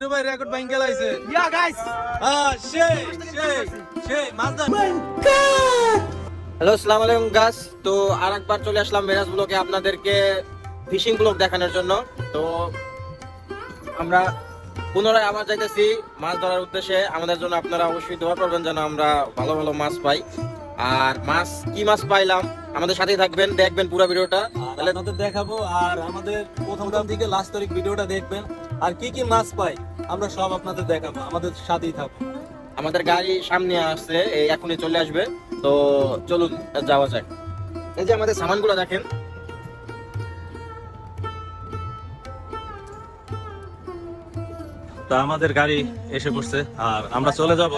ভাই রেকর্ড ভাঙ গেলাইছে ইয়া guys hello, আসসালামু আলাইকুম গাইস। তো আরেকবার চলে আসলাম মেরাজ ব্লগে আপনাদেরকে ফিশিং ব্লগ দেখানোর জন্য। তো আমরা পুনরায় আবার যাইতেছি মাছ ধরার উদ্দেশ্যে। আমাদের জন্য আপনারা অবশ্যই দোয়া করবেন যেন আমরা ভালো ভালো মাছ পাই। আর মাছ কি মাছ পাইলাম আমাদের সাথেই থাকবেন, দেখবেন পুরো ভিডিওটা। তাহলে আপনাদের দেখাবো আর আমাদের প্রথম থেকে লাস্ট তারিখ ভিডিওটা দেখবেন আর কি কি মাছ পাই আমরা সব আপনাদের দেখাবো, আমাদের সাথেই থাকবো। আমাদের গাড়ি সামনে আসছে, এই এখনই চলে আসবে। তো চলুন যাওয়া যাক। এই যে আমাদের সামানগুলো দেখেন। তো আমাদের গাড়ি এসে পড়ছে আর আমরা চলে যাব।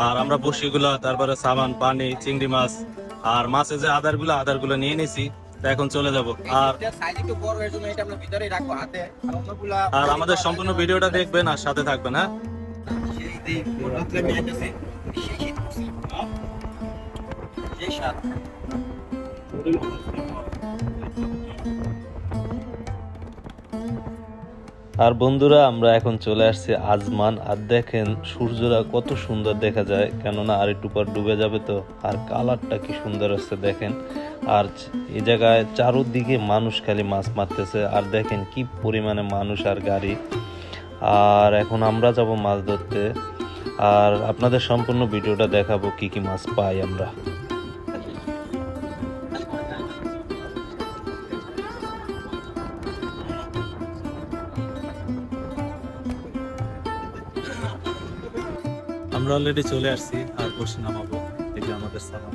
আর আমরা বসিগুলা, তারপরে সাবান, পানি, চিংড়ি মাছ আর মাছের যে আদারগুলো নিয়ে নিছি। তো এখন চলে যাব। আর সাইজ একটু বড় এর জন্য এটা আমরা ভিতরেই রাখবো হাতে। আর অন্যগুলা আর আমাদের সম্পূর্ণ ভিডিওটা দেখবেন আর সাথে থাকবেন। হ্যাঁ, আর বন্ধুরা, আমরা এখন চলে আসছি আজমান। আর দেখেন সূর্যরা কত সুন্দর দেখা যায়, কেননা আর একটু পর ডুবে যাবে। তো আর কালারটা কি সুন্দর আসছে দেখেন। আর এই জায়গায় চারোদিকে মানুষ খালি মাছ মারতেছে। আর দেখেন কি পরিমাণে মানুষ আর গাড়ি। আর এখন আমরা যাব মাছ ধরতে। আর আপনাদের সম্পূর্ণ ভিডিওটা দেখাবো কি কি মাছ পাই আমরা। আমরা অলরেডি চলে আসছি আর বসে নামাবো। এই যে আমাদের সাবান।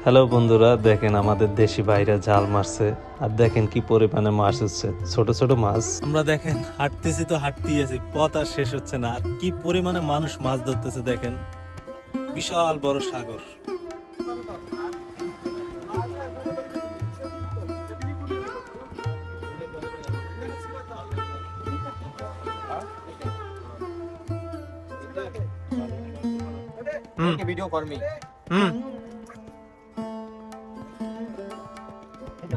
হ্যালো বন্ধুরা, দেখেন আমাদের দেশি ভাইরা জাল মারছে। আর দেখেন কি পরিমাণে মাছ হচ্ছে, ছোট ছোট মাছ। আমরা দেখেন হাঁটতেছি তো হাঁটতেই আছি, পথ আর শেষ হচ্ছে না। আর কি পরিমাণে মানুষ মাছ ধরতেছে দেখেন, বিশাল বড় সাগর। ভিডিও কর্মী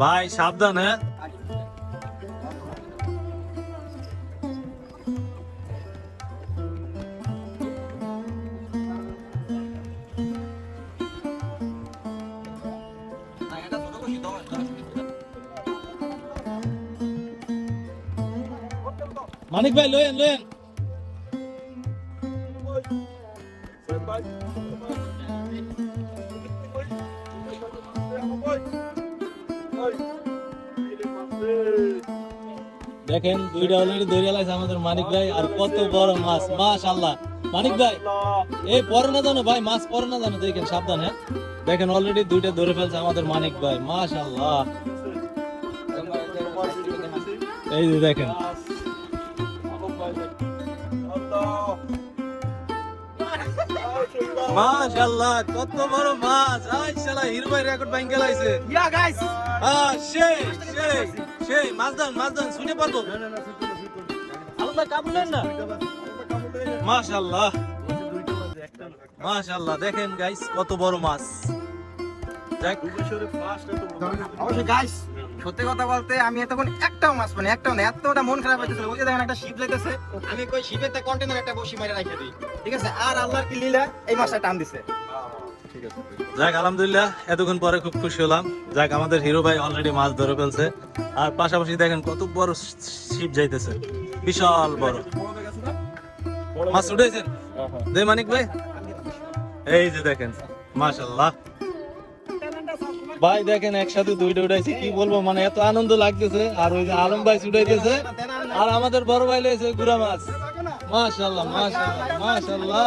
ভাই সাবধান। হ্যাঁ, মানিক ভাই লয়েন লয়েন। দেখেন দুইটা অলরেডি ধরে লাইছে আমাদের মানিক ভাই। আর কত বড় মাছ, মাশাআল্লাহ। মানিক ভাই এই পরে না জানো ভাই, মাছ পরে না জানো, দেখেন সাবধান। হ্যাঁ, দেখেন অলরেডি দুইটা ধরে ফেলছে আমাদের মানিক ভাই, মাশাআল্লাহ। এই যে দেখেন, মাশাআল্লাহ কত বড় মাছ। আই শালা হিরো ভাই রেকর্ড ভাঙ গেলাইছে। ইয়া গাইস সেই সেই সেই মাছ দান শুনে পারবো। আল্লাহ কাবুলেন না। মাশাআল্লাহ মাশাআল্লাহ, দেখেন গাইস কত বড় মাছ। দেখ অবশ্যই গাইস, সত্যি কথা বলতে আমি এতক্ষণ একটাও মাছ পাইনি, একটাও না। এতটা মন খারাপ হইতেছিল। ওই যে দেখেন একটা শিপ লাইতেছে, আমি কই শিপেতে কন্টেনার একটা বসি মাইরা রাখে দিই, ঠিক আছে। আর আল্লাহর কি লীলা, এই মাছটা টান দিছে। যাক আলহামদুলিল্লাহ, এতক্ষণ পরে খুব খুশি হলাম। যাক আমাদের হিরো ভাই অলরেডি মাছ ধরে ফেলছে। আর পাশাপাশি দেখেন কত বড় শিপ যাইতেছে, বিশাল বড় মাছ উঠেছেন। দে মানিক ভাই, এই যে দেখেন মাশাআল্লাহ। ভাই দেখেন একসাথে দুইটা উঠাইছি, কি বলবো, মানে এত আনন্দ লাগতেছে। আর ওই যে আলম ভাই উঠাইতেছে আর আমাদের বড় ভাই লয়েছে গুড়া মাছ। মাশাআল্লাহ মাশাআল্লাহ মাশাআল্লাহ,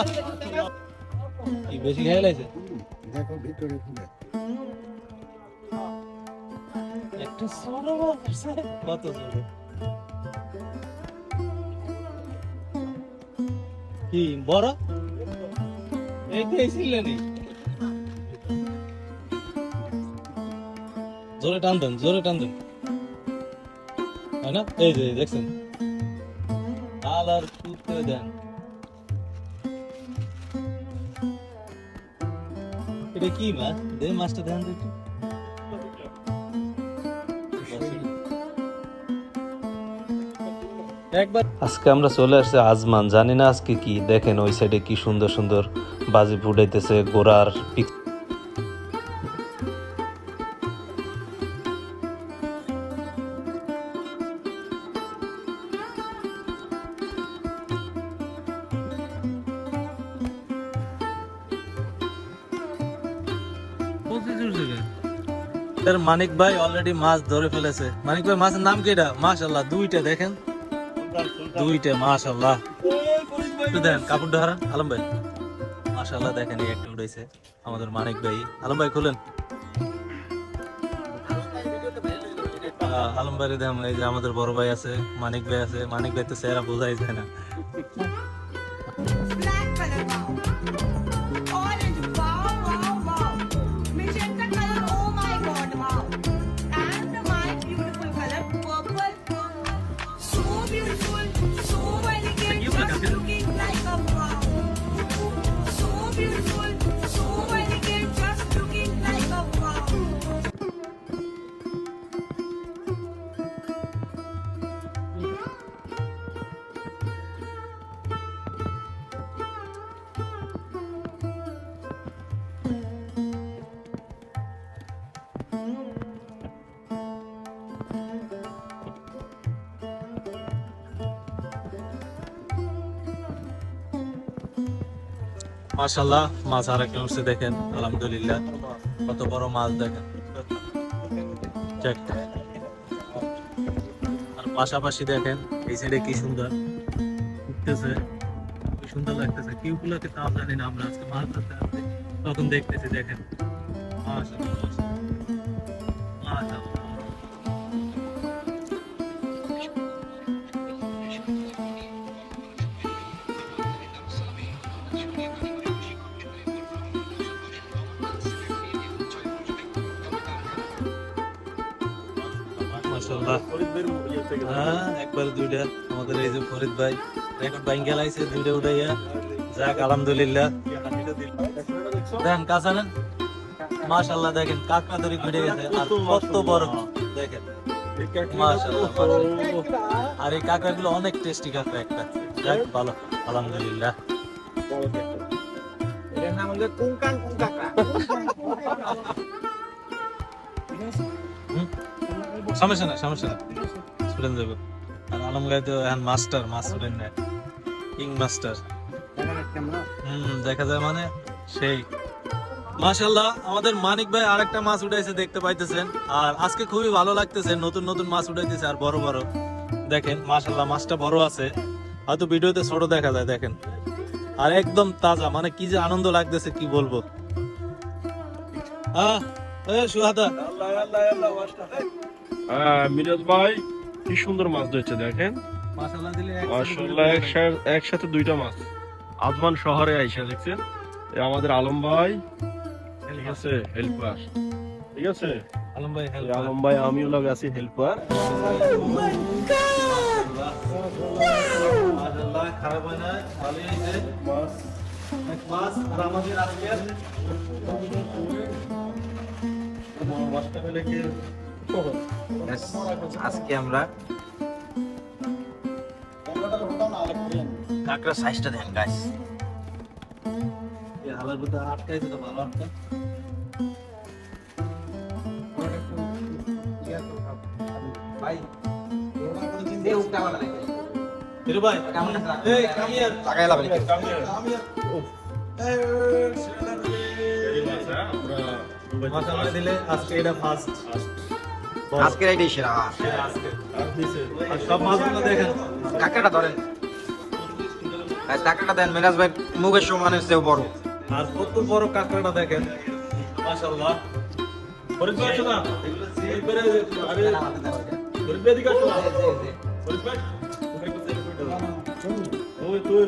কি বেশি খেয়ে লাইছে। দেখো ভিতরে খুলে একটা ছোট মাছ, কত ছোট। কি বড় এইটাই ছিলেনই জোরে টান দেন হয় না এই যে দেখছেন আর কুদ করে দেন এটা কি মাছ দে মাছটা দেন তো একটু একবার আজকে আমরা চলে আসছি আজমান, জানি না আজকে কি। দেখেন ওই সাইডে কি সুন্দর সুন্দর বাজি ফুটাইতেছে, গোড়ার মানিক ভাই অলরেডি মাছ ধরে ফেলেছে। মানিক ভাই মাছের নাম কি এটা? মাশাআল্লাহ দুইটা দেখেন, দুইটা মাশাআল্লাহ। একটু দেন কাপড় ধরান আলম ভাই। মাশাআল্লাহ দেখেন এই একটা উঠাইছে আমাদের মানিক ভাই। আলম ভাই খুলেন। আলম ভাই দেন, এই যে আমাদের বড় ভাই আছে, মানিক ভাই আছে। মানিক ভাই তো চেহারা বোঝাই যায় না। Black color, wow. Orange, wow, wow, wow. Magenta color, oh my god, wow. And my beautiful color, purple. So beautiful, so elegant, just looking like a wow. So beautiful, so elegant, just looking like a wow. মাশাআল্লাহ মাছ আর একটা উঠছে দেখেন, আলহামদুলিল্লাহ কত বড় মাছ দেখেন। যাক। আর পাশাপাশি দেখেন এই সাইডে কি সুন্দর উঠতেছে, কি সুন্দর লাগতেছে। কি উপলক্ষে তা জানি না, আমরা আজকে মাছ ধরতে আসছি তখন দেখতেছি। দেখেন মাশাআল্লাহ মাশাআল্লাহ। মাশাআল্লাহ। হ্যাঁ একবার দুইটা আমাদের এই যে ফরিদ ভাই রেকর্ড বাইং গেলাইছে দুইটা উঠাইয়া। যাক আলহামদুলিল্লাহ। দেন কাঁচা নেন। মাশাআল্লাহ দেখেন কাঁকড়া ধরে ভিড়ে গেছে আর কত বড় দেখেন। মাশাআল্লাহ মাশাআল্লাহ। আর এই কাঁকড়াগুলো অনেক টেস্টি কাঁকড়া একটা। যাক ভালো আলহামদুলিল্লাহ। এটার নাম হলো কুংকাং কুংকাকা। সমস্যা না স্টুডেন্ট যাবে। আর আলম গাই তো এখন মাস্টার, মাছ স্টুডেন্ট না, কিং মাস্টার। দেখা যায় মানে সেই। মাশাআল্লাহ আমাদের মানিক ভাই আরেকটা মাছ উঠাইছে দেখতে পাইতেছেন। আর আজকে খুবই ভালো লাগতেছে, নতুন নতুন মাছ উঠাইতেছে আর বড় বড় দেখেন। মাশাআল্লাহ মাছটা বড় আছে, হয়তো ভিডিওতে ছোট দেখা যায় দেখেন। আর একদম তাজা, মানে কি যে আনন্দ লাগতেছে কি বলবো। সুহাদা মিরাজ ভাই কি সুন্দর মাছ ধরছে দেখেন। মাশাআল্লাহ দিলে মাশাআল্লাহ একসাথে দুইটা মাছ আজমান শহরে আইসা দেখছেন। আমাদের আলম ভাই ঠিক আছে হেল্পার, ঠিক আছে আলম ভাই এই আলম ভাই আমিও লগে আছি হেল্পার। মাশাআল্লাহ খারাপ হয় না, ভালোই হয়েছে মাছ। আর আমাদের আজকে আমরা কাঁকড়ার সাইজটা দেখেন গাইস। হালার মধ্যে আটকাইছে তো ভালো আটকা। ভাই এই উঠটা আমার লাগে। হিরো ভাই কেমন আছে? এই কামিয়ার টাকা এলাম নাকি? মাশাআল্লাহ দিলে আজকে এটা ফার্স্ট। আজকের আইডিয়া সেরা। আর সব মাছগুলো দেখেন। কাঁকড়াটা ধরেন গাইস, কাঁকড়াটা দেন। মিরাজ ভাই মুখের সমানের চেয়েও বড়। আর কত বড় কাঁকড়াটা দেখেন মাশাআল্লাহ। ফরিদ ভাই শোনা এইবারে আরে ফরিদ ভাই দিকে শোনা। ফরিদ ভাই ওই তুই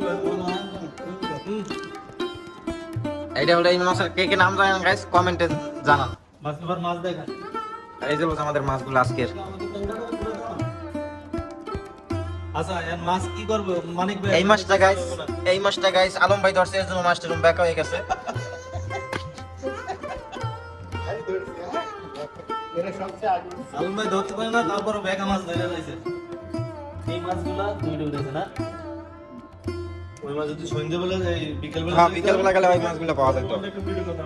এইটা হলো এই মাছের কে কে নাম জানেন গাইস কমেন্টে জানান। মাছ দেখা এই যে হচ্ছে আমাদের মাছগুলো আজকের। আচ্ছা এর মাছ কি করবে মানিক ভাই? এই মাছটা গাইস আলম ভাই ধরছে এর জন্য মাছটা রুম ব্যাক হয়ে গেছে। আলম ভাই ধরতে পারে না, তারপরে বেকা মাছ ধরে লাইছে। এই মাছগুলা দুইটা উঠেছে না? ওই মাছ যদি সন্ধ্যাবেলা এই বিকেলবেলা হ্যাঁ বিকেলবেলা গেলে ওই মাছগুলো পাওয়া যেত।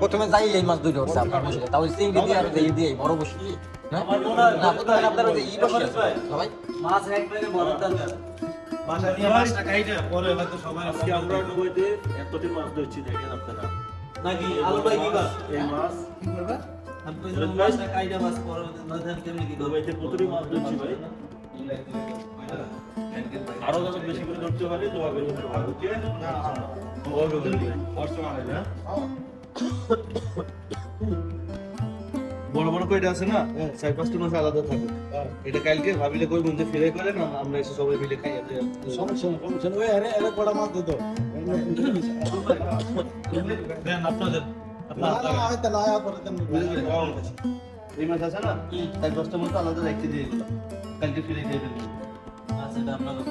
প্রথমে যাই এই মাছ দুইটা উঠছে আপনার বসে, তাও চিংড়ি দিয়ে আর এই দিয়ে বড় বসে না প্রথমে আপনার ওই যে ই বসে ভাই মাছ এক ব্যাগে বড় দরকার। বাসা নিয়ে মাছটা খাইতে পরে হয়তো সবাই আজকে আমরা ডুবাইতে এতটি মাছ ধরছি দেখেন আপনারা। নাকি আলম ভাই কি কর? এই মাছ কি করবে? আপনি যদি মাছটা খাইতে মাছ পরে নদীতে কেমনি কি করবে? ডুবাইতে প্রতিটি মাছ ধরছি ভাই। আরো যত বেশি করে ধরতে পারি দোয়া করবেন সবাই, ওকে? বড় বড় কয়টা আছে না 4-5টা মাছ আলাদা থাকে। এটা কালকে ভাবিলে কই বন্ধু ফিরে করে না আমরা এসে সবাই মিলে খাই। সমস্যা নেই ওই আরে আরে বড় মাছ দিত দেন আপনাদের না না হয়তো না আয়া পরে দেন এই মাছ আছে না 4-5টা মাছ আলাদা রাখতে দিয়ে দিলাম, কালকে ফিরে দিয়ে দেবো। আচ্ছা এটা আপনাদের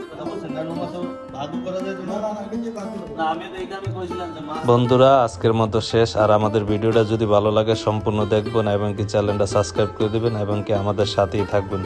কথা বলছেন না মাছ ভাগ করা যায় তো না না না কিন্তু বাদ দিল না আমি তো এইটা আমি কইছিলাম যে মাছ বন্ধুরা আজকের মতো শেষ। আর আমাদের ভিডিওটা যদি ভালো লাগে সম্পূর্ণ দেখবেন এবং কি চ্যানেলটা সাবস্ক্রাইব করে দিবেন এবং কি আমাদের সাথেই থাকবেন।